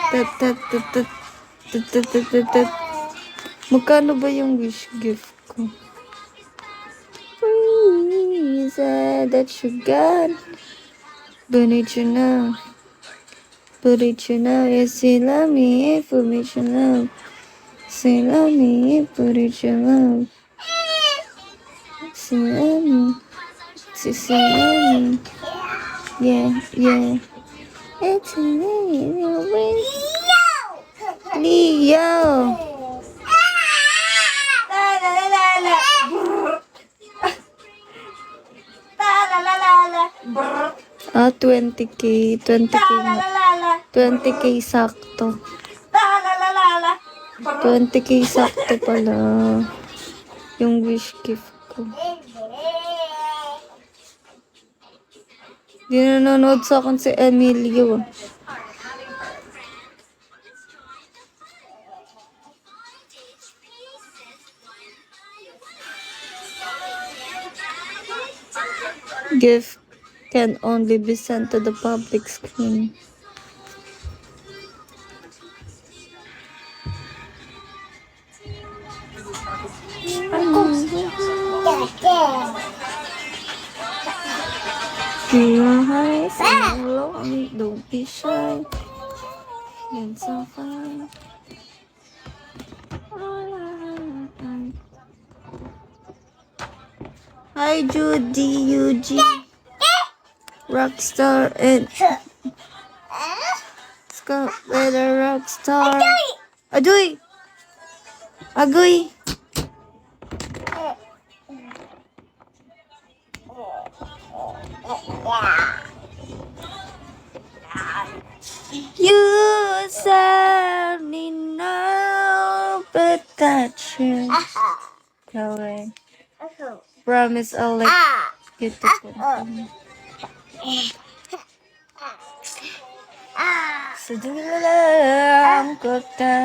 Tat, tat, tat, tat, tat, tat, tat, tat, tat. Magkano ba yung wish gift ko? Reason that you got. Bunit you now. Bunit you now. Yes, you love me. For me, you love. Say love me. Put it you love. Say love me. Say love me. Yeah, yeah. It's a Leo. Leo. Ah, 20k. 20k na. 20k sakto. 20k sakto pala. Yung wish gift ko. Di na nanonood sa akin si Emilio. Gift can only be sent to the public screen. You're high, so lonely, don't be shy. You're so fine. Hi, Judy, Yuji. Rockstar and Scott with a rockstar. Agoy! Agoy! You sadly know, but that's you. Going. Promise I'll let you to put Sedulang kota.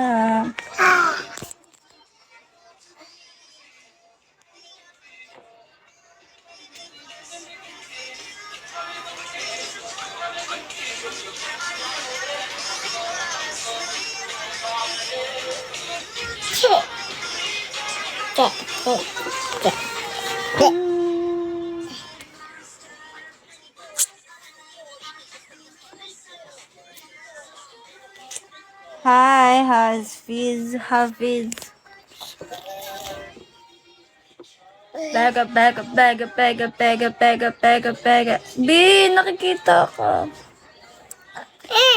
Hi, Hafiz. Pega. B, nakikita ka.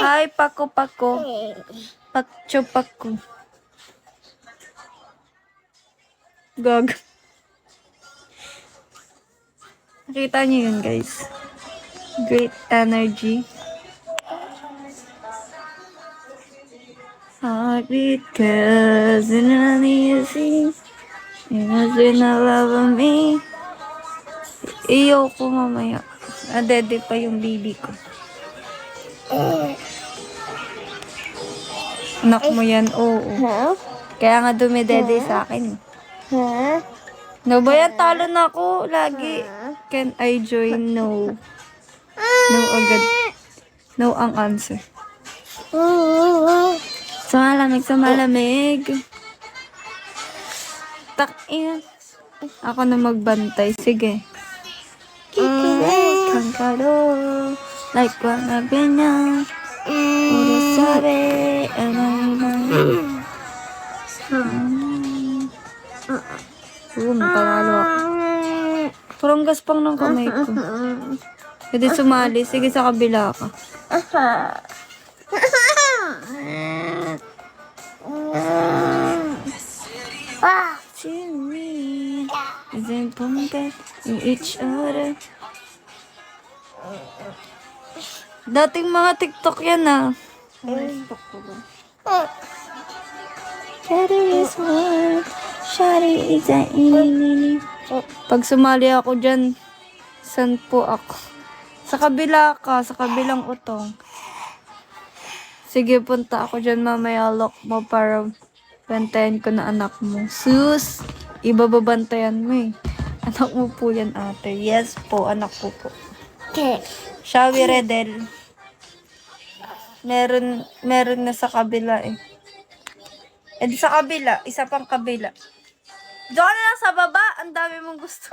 Hi, Paco. Paco. Gog. Nakita niyo yun, guys. Great energy. Heartbeat, cause in any see, it has been a love of me. Iyo ko mamaya. Dede pa yung baby ko. Anak mo yan, oo. Kaya nga dumidede sa akin. No ba yan? Talo na ako lagi. Can I join? No. No agad. No ang answer. Sumalamig. Tak-in. Ako na magbantay. Sige. Kankaro. Like wannabe niya. Uro sabi. Panalo ako. Parang gaspang ng kamay ko. Pwede sumali. Sige, sa kabila ka. To me, isn't pumped in each other. Dating mga TikTok yan ah. TikTok ko ba? Pag sumali ako dyan, saan po ako? Sa kabila ka, sa kabilang utong. Sige, punta ako dyan mamaya, lock mo para bantayan ko na anak mo. Sus, iba babantayan mo eh. Anak mo po yan, ate. Yes po, anak ko po. Shall we, Redel? Meron na sa kabila eh. Eh di sa kabila, isa pang kabila. Diyan ka na lang sa baba, ang dami mong gusto.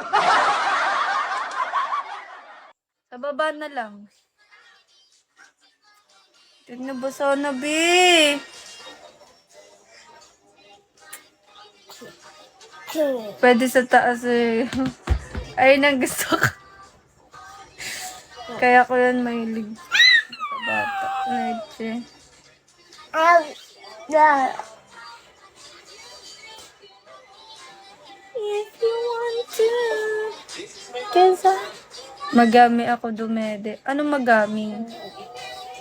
Sa baba na lang. Tignan ba sana, be? Pwede sa taas eh. Ayun ang gusto ko. Kaya ko yan mahilig. Sa bata. Leche. If you want to. Kesa. Magami ako dumede. Anong magaming?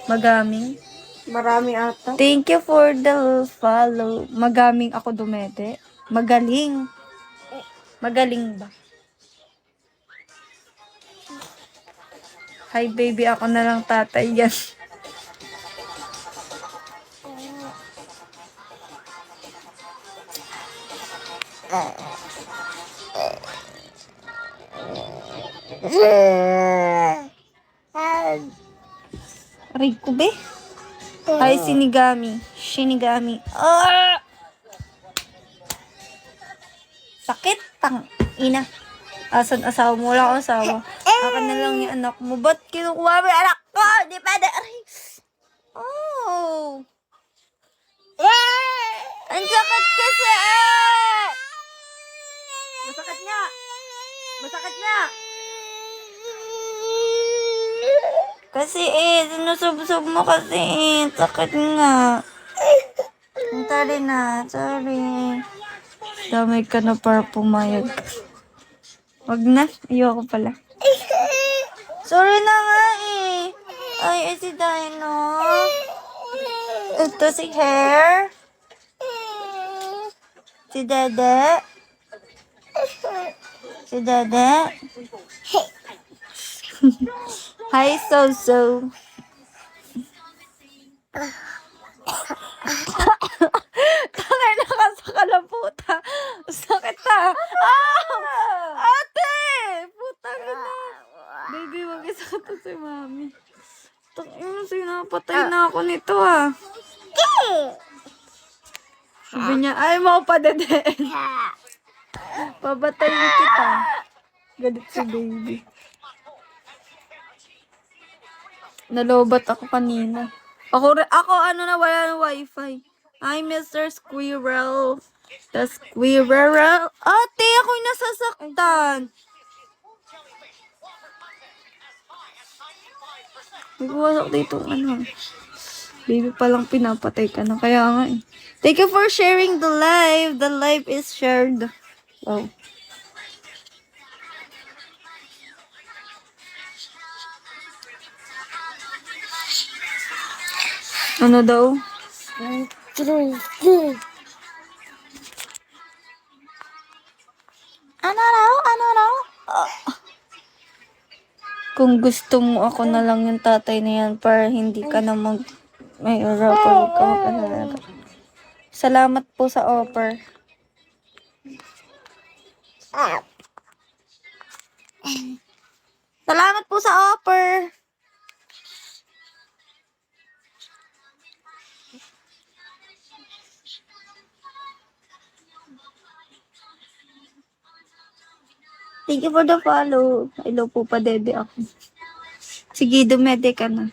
Magaming? Marami ata. Thank you for the follow. Magaming ako dumede. Magaling. Magaling ba? Hi baby, ako na lang tatay yan. Aray ko be? Hi sinigami. Shinigami. Ah! Sakit tang ina. Asan asawa mo? Wala akong asawa. Akin na lang yung anak mo. Ba't kinukuha mo yung anak ko? Di pwede. Aray. Oh. Ang sakit kasi. Masakit nga. Masakit nga. Kasi sinusub-sub mo kasi sakit nga. Sorry na, sorry. Damay ka na para pumayag. Wag na, ayoko pala. Sorry na nga eh. Ay, si Dino. Ito si Hair. Si Dede. Si Dede. Hi, So-So. Tangay na ka sa kalaputa. Sakit na. Ate! Puta ka na. Baby, wag isakit to si mami. Tangin, sinapatay na ako nito ah. Sabi niya, ay mo pa dedeen. Pabatayin kita. Galit si baby. Nalobat ako kanina. Ako ano na, wala ng wifi. Hi, Mr. Squirrel. The Squirrel. Ate, ako'y nasasaktan. Nagwasak dito, ano. Baby palang pinapatay ka na. Kaya nga eh. Thank you for sharing the live. The live is shared. Wow. Ano daw? Ano raw? Ano raw? Kung gusto mo, ako na lang yung tatay na yan para hindi ka na may rapper ka mag-alaga. Salamat po sa offer. Salamat po sa offer. Thank you for the follow. Hello po pa, dede ako. Sige, dumede ka na.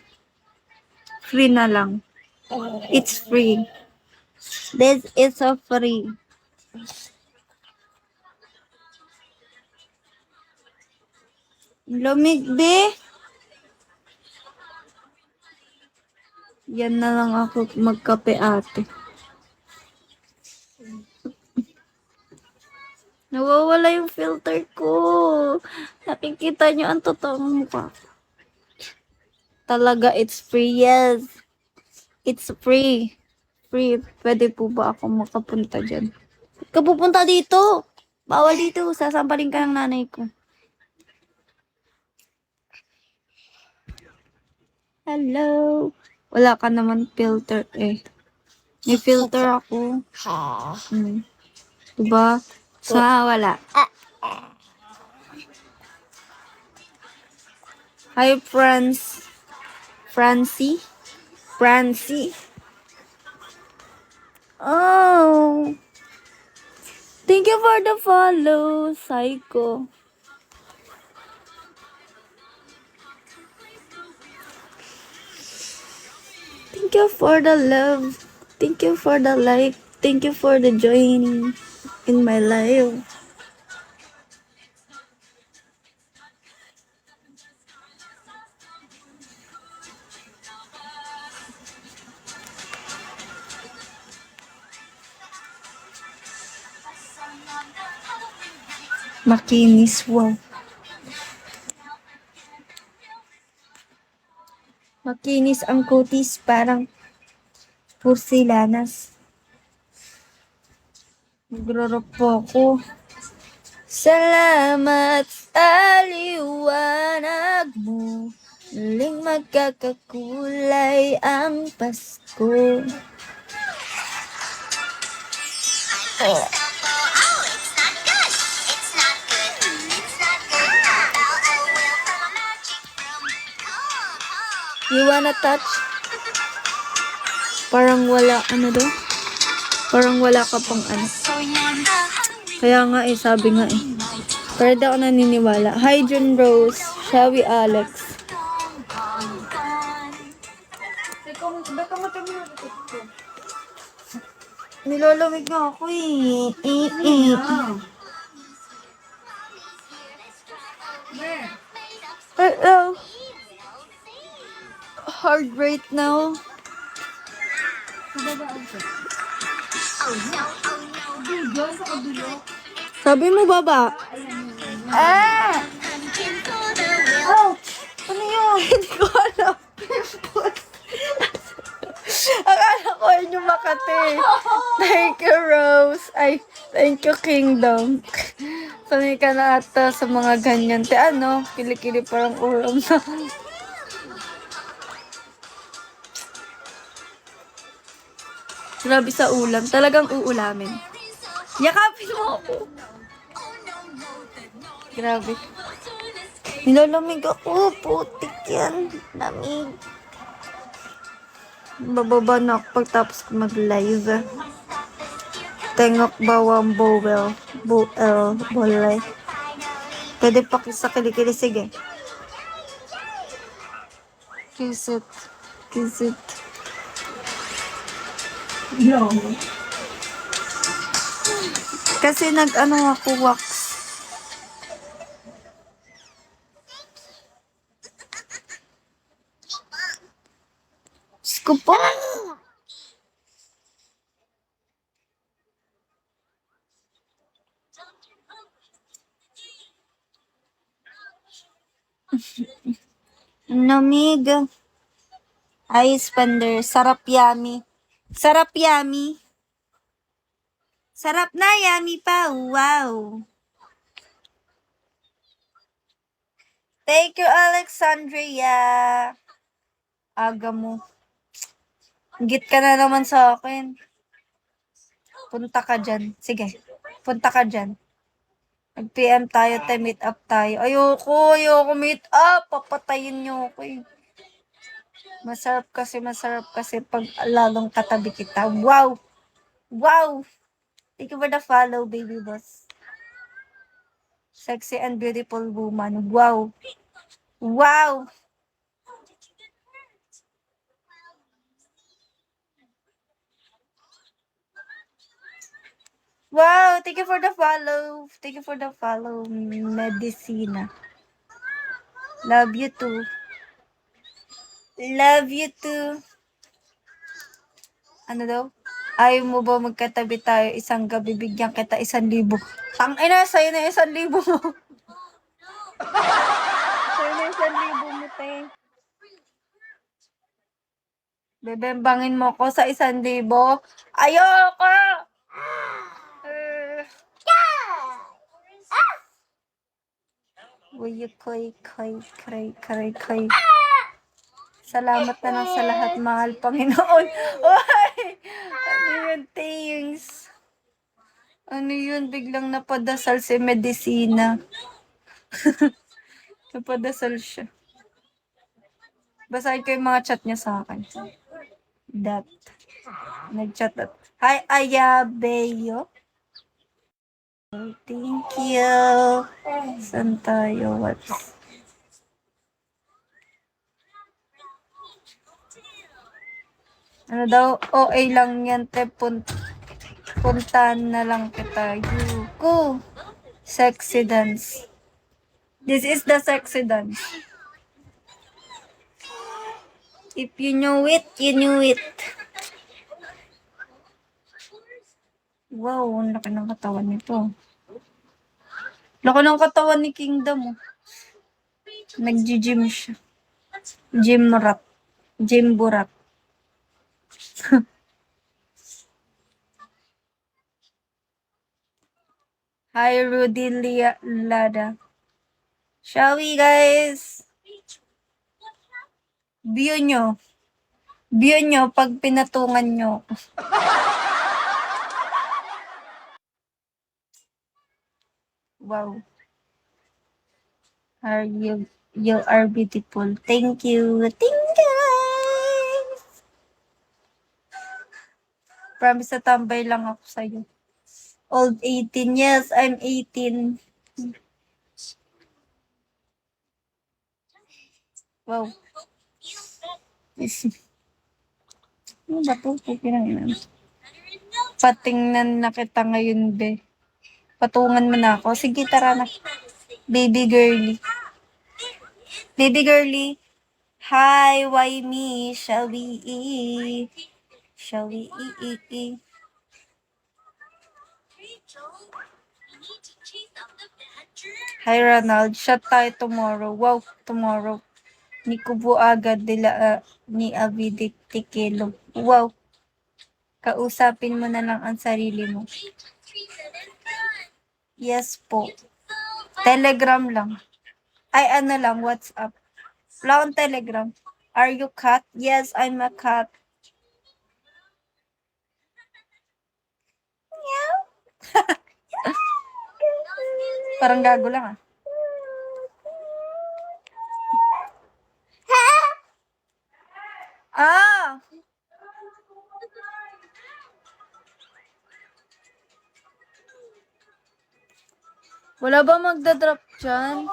Free na lang. It's free. This is a free. Lumig, be. Yan na lang ako magkape, ate. Nawawala yung filter ko. Nakikita nyo ang totoong mukha. Talaga, it's free. Yes. It's free. Free. Pwede po ba ako makapunta dyan? Ba't ka pupunta dito? Bawal dito. Sasampalin ka ng nanay ko. Hello. Wala ka naman filter eh. May filter ako. Diba? Wala. Hi, friends. Francie. Francie. Oh. Thank you for the follow, Psycho. Thank you for the love. Thank you for the like. Thank you for the joining in my life. Makinis, wow. Makinis ang kutis, parang porsilanas. Nagrarap po ako. Salamat sa liwanag mo. Muling magkakakulay ang Pasko. You wanna touch? Parang wala, ano daw? Parang wala ka pang ano. Kaya nga sabi nga Pero di ako naniniwala. Hi, Jun Rose. Shawi Alex. Nilalamig nga ako Hello. Heart rate now. Sabi mo baba. Ouch! Ano yun? Hindi ko alam. Pimples. Akala ko yun yung Makati. Thank you, Rose. Ay, thank you, Kingdom. Sanay ka na ata sa mga ganyan. Te ano, kilikili parang ulam na. Grabe sa ulam. Talagang uulamin. Yakapin mo ako. Grabe. Nilalamig ako. Putik yan. Lamig. Bababa na ako pagtapos ko mag-live. Tengok bawang bowel. Bolay. Pwede pa sa kilikili. Sige. Kiss it. Kiss it. No. Kasi nag-ano ako wax. Sko po. Namig. Ice Pander. Sarap yummy. Sarap yummy. Sarap na yummy pa. Wow. Thank you, Alexandria. Aga mo. Git ka na naman sa akin. Punta ka dyan. Sige. Punta ka dyan. Mag-PM tayo, meet up tayo. Ayoko meet up. Papatayin niyo ako eh. Masarap kasi pag lalong katabi kita. Wow! Wow! Thank you for the follow, baby boss. Sexy and beautiful woman. Wow! Wow! Wow! Thank you for the follow. Thank you for the follow, Medicina. Love you too. Love you too. Ano daw? Ayaw mo ba magkatabi tayo isang gabi, bigyan kita 1,000. Tangina, sa'yo na 1,000 mo. Sa'yo na 1,000 mo, te. Bebembangin mo ko sa 1,000. Ayoko! Koy. Salamat na lang sa lahat, mahal Panginoon. Oy! Ano yun, things? Ano yun, biglang napadasal si Medicina. Napadasal siya. Basahin ko yung mga chat niya sa akin. That. Nag-chat at. Hi, Ayabeyo. Thank you. Saan tayo? What's... Ano daw? OA lang yan, te. Puntahan na lang kita. Yuko. Sexy dance. This is the sexy dance. If you know it, you knew it. Wow, ang laki ng katawan nito. Laki ng katawan ni Kingdom. Nag-gym siya. Gym rat. Gym burat. Hi, Rudy Lada. Shall we, guys? View nyo. View nyo pag pinatungan nyo. Wow. You are beautiful. Thank you. Thank you, guys. Promise na tambay lang ako sa'yo. Old 18. Yes, I'm 18. Wow. Ano ba ito? Patingnan na kita ngayon, be. Patungan mo na ako. Sige, tara na. Baby girly. Baby girly. Hi, why me? Shall we eat? Shall we eat? Hi, Ronald. Shot tayo tomorrow. Wow, tomorrow. Ni Kubo agad nila ni Avidic Tikelo. Wow. Kausapin mo na lang ang sarili mo. Yes po. Telegram lang. Ay, ano lang, WhatsApp. Wala akong Telegram. Are you cat? Yes, I'm a cat. Parang gago lang ah. Ah! Wala ba magdadrop dyan?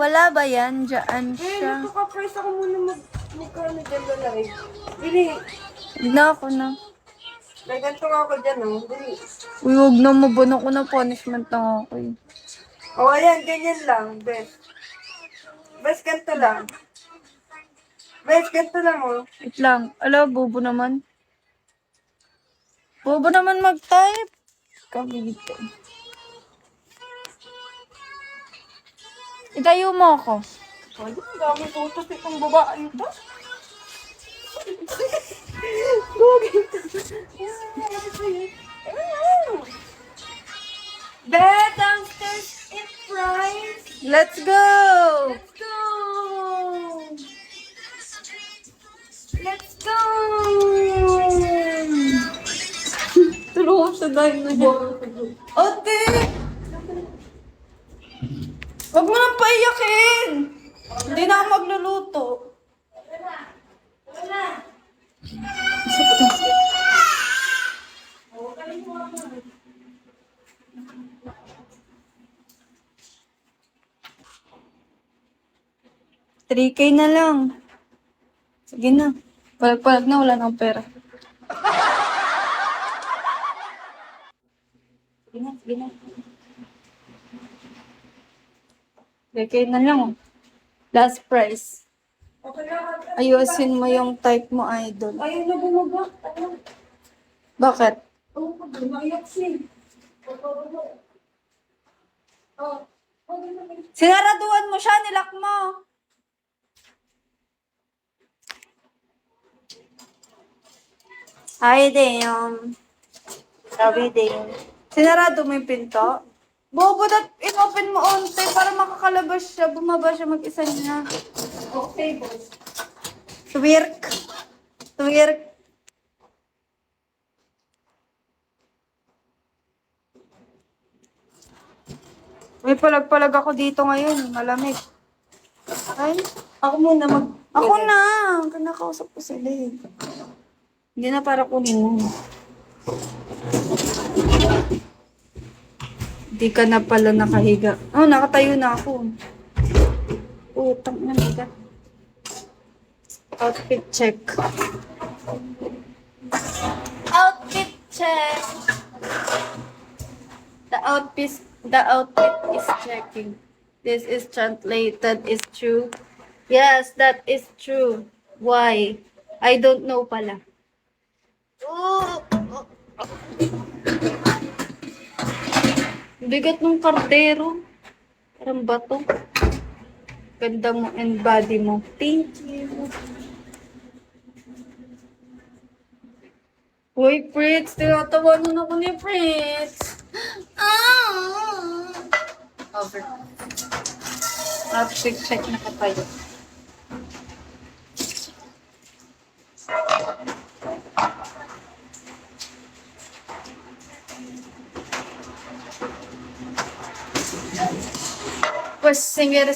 Wala ba yan? Diyan siya. Ito ka, price ako muna magkano dyan na live. Dili. Na ako na. May ganito nga ako dyan, oh. Dili. Uy, huwag na mabuno ko na punishment na ako eh. Oh, ayan, ganyan lang, best. Best, ganito lang. Best, ganito lang, oh. Wait lang. Ala, bobo naman. Bobo naman mag-type. Kabito. Itayo mo ako. Ay, ang dami photos itong babae ito. Bed downstairs in price. Let's go! Let's go! Let's go! Tulungan sa dahil na niya. Ate! Huwag mo nang paiyakin! Hindi na ako magluluto. $3K na lang. Sige na. Palag-palag na, wala nang pera. Sige na, sige na. 3K na lang. Last price. Ayusin mo yung type mo, idol. Ayaw na bumaba. Ayaw. Bakit? Oo, lumayak siya. Oh. Sinaraduan mo siya, nilak mo. Hi, Dayam. Sabi, Dayam. Sinarado mo yung pinto? Bobo, that in-open mo onte para makakalabas siya. Bumaba siya mag-isa niya. Okay, boss. Twirk. Twirk. May palag-palag ako dito ngayon. Malamig. Ay, Ako muna ako na. Kinakausap ko sila eh. Hindi na para kunin mo. Hindi ka na pala nakahiga. Oh, nakatayo na ako. Utang na higa. Outfit check. Outfit check. The outfit is checking. This is translated is true. Yes, that is true. Why? I don't know pala. Bigat ng kardero. Parang bato. Ganda mo and body mo. Thank you. Uy, Fritz. Tinatawanan ako ni Fritz. Over. Outfit check na ka tayo. Pues singer.